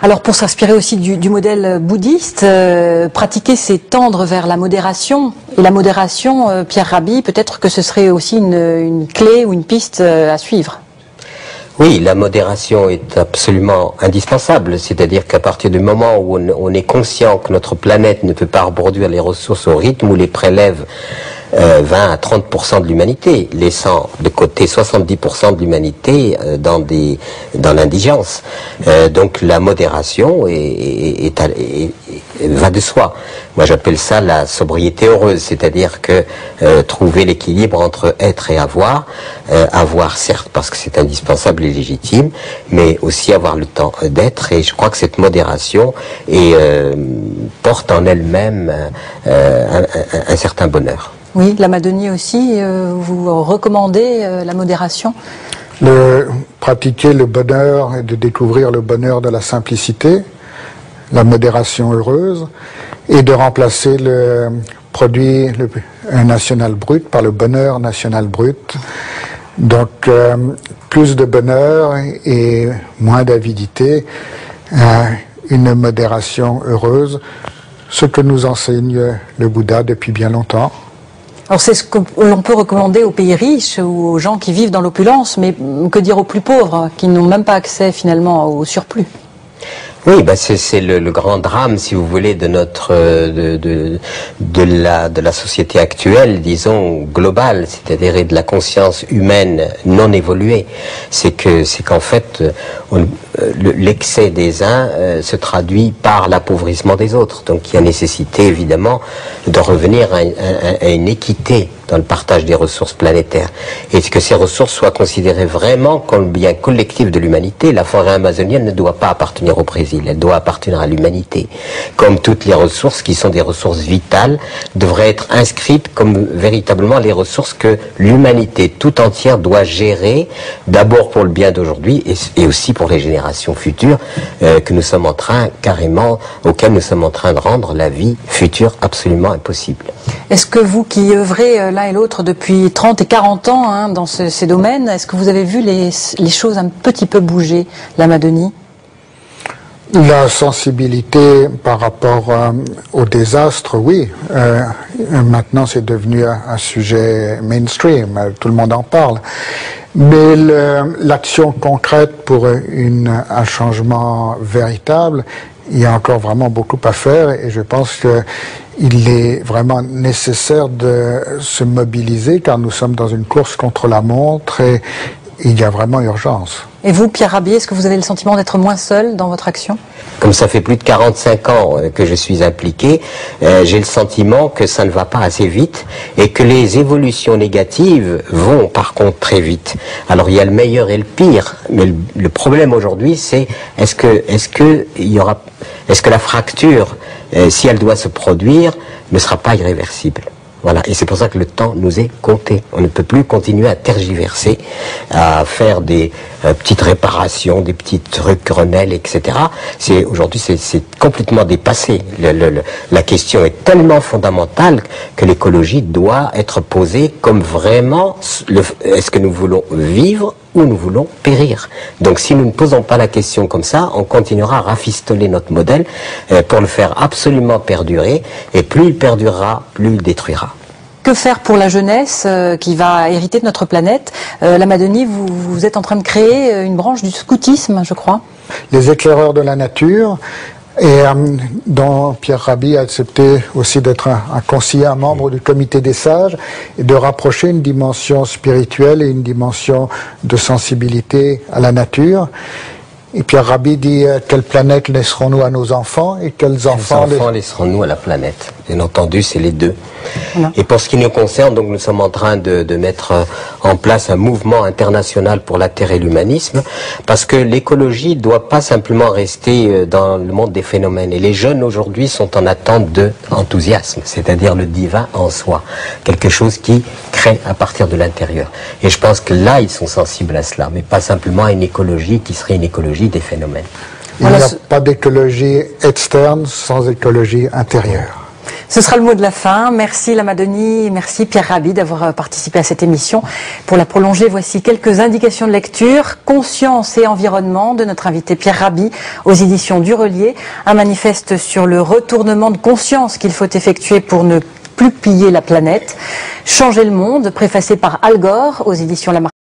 Alors pour s'inspirer aussi du modèle bouddhiste, pratiquer c'est tendre vers la modération. Et la modération, Pierre Rabhi, peut-être que ce serait aussi une clé ou une piste à suivre. Oui, la modération est absolument indispensable, c'est-à-dire qu'à partir du moment où on est conscient que notre planète ne peut pas reproduire les ressources au rythme où les prélève 20 à 30% de l'humanité, laissant de côté 70% de l'humanité dans l'indigence. Donc la modération va de soi. Moi j'appelle ça la sobriété heureuse, c'est-à-dire que trouver l'équilibre entre être et avoir, avoir certes parce que c'est indispensable et légitime, mais aussi avoir le temps d'être, et je crois que cette modération porte en elle-même un certain bonheur. Oui, Lamadoni aussi, vous recommandez la modération? Pratiquer le bonheur et de découvrir le bonheur de la simplicité, la modération heureuse, et de remplacer le produit national brut par le bonheur national brut. Donc plus de bonheur et moins d'avidité, une modération heureuse, ce que nous enseigne le Bouddha depuis bien longtemps. Alors c'est ce que l'on peut recommander aux pays riches ou aux gens qui vivent dans l'opulence, mais que dire aux plus pauvres, qui n'ont même pas accès finalement au surplus? Oui, c'est le grand drame, si vous voulez, de notre de la société actuelle, disons globale, c'est-à-dire de la conscience humaine non évoluée. C'est qu'en fait l'excès des uns se traduit par l'appauvrissement des autres. Donc il y a nécessité évidemment de revenir à une équité dans le partage des ressources planétaires, et que ces ressources soient considérées vraiment comme le bien collectif de l'humanité. La forêt amazonienne ne doit pas appartenir au Brésil, elle doit appartenir à l'humanité. Comme toutes les ressources qui sont des ressources vitales devraient être inscrites comme véritablement les ressources que l'humanité tout entière doit gérer, d'abord pour le bien d'aujourd'hui et aussi pour les générations futures que nous sommes en train auxquelles nous sommes en train de rendre la vie future absolument impossible. Est-ce que vous qui œuvrez l'un et l'autre depuis 30 et 40 ans dans ces domaines, est-ce que vous avez vu les choses un petit peu bouger, Lamadoni? La sensibilité par rapport au désastre, oui. Maintenant, c'est devenu un sujet mainstream, tout le monde en parle. Mais l'action concrète pour un changement véritable, il y a encore vraiment beaucoup à faire, et je pense qu'il est vraiment nécessaire de se mobiliser, car nous sommes dans une course contre la montre et il y a vraiment urgence. Et vous, Pierre Rabhi, est-ce que vous avez le sentiment d'être moins seul dans votre action? Comme ça fait plus de 45 ans que je suis impliqué, j'ai le sentiment que ça ne va pas assez vite et que les évolutions négatives vont par contre très vite. Alors il y a le meilleur et le pire, mais le problème aujourd'hui c'est est-ce que la fracture, si elle doit se produire, ne sera pas irréversible? Voilà, et c'est pour ça que le temps nous est compté. On ne peut plus continuer à tergiverser, à faire des petites réparations, des petits trucs Grenelle, etc. Aujourd'hui, c'est complètement dépassé. La question est tellement fondamentale que l'écologie doit être posée comme vraiment est-ce que nous voulons vivre ou nous voulons périr. Donc si nous ne posons pas la question comme ça, on continuera à rafistoler notre modèle pour le faire absolument perdurer, et plus il perdurera, plus il détruira. Que faire pour la jeunesse qui va hériter de notre planète? Lamadoni, vous êtes en train de créer une branche du scoutisme, je crois. Les éclaireurs de la nature, et dont Pierre Rabhi a accepté aussi d'être un conseiller, un membre du comité des sages, et de rapprocher une dimension spirituelle et une dimension de sensibilité à la nature. Et Pierre Rabhi dit quelle planète laisserons-nous à nos enfants et quels enfants laisserons-nous à la planète. Bien entendu, c'est les deux. Voilà. Et pour ce qui nous concerne, donc nous sommes en train de mettre en place un mouvement international pour la Terre et l'humanisme, parce que l'écologie ne doit pas simplement rester dans le monde des phénomènes. Et les jeunes aujourd'hui sont en attente de enthousiasme, c'est-à-dire le divin en soi, quelque chose qui crée à partir de l'intérieur. Et je pense que là, ils sont sensibles à cela, mais pas simplement à une écologie qui serait une écologie des phénomènes. Il n'y a pas d'écologie externe sans écologie intérieure. Ce sera le mot de la fin. Merci Lama Denis, merci Pierre Rabhi d'avoir participé à cette émission. Pour la prolonger, voici quelques indications de lecture. Conscience et environnement de notre invité Pierre Rabhi aux éditions du Relier. Un manifeste sur le retournement de conscience qu'il faut effectuer pour ne plus piller la planète. Changer le monde, préfacé par Al Gore aux éditions La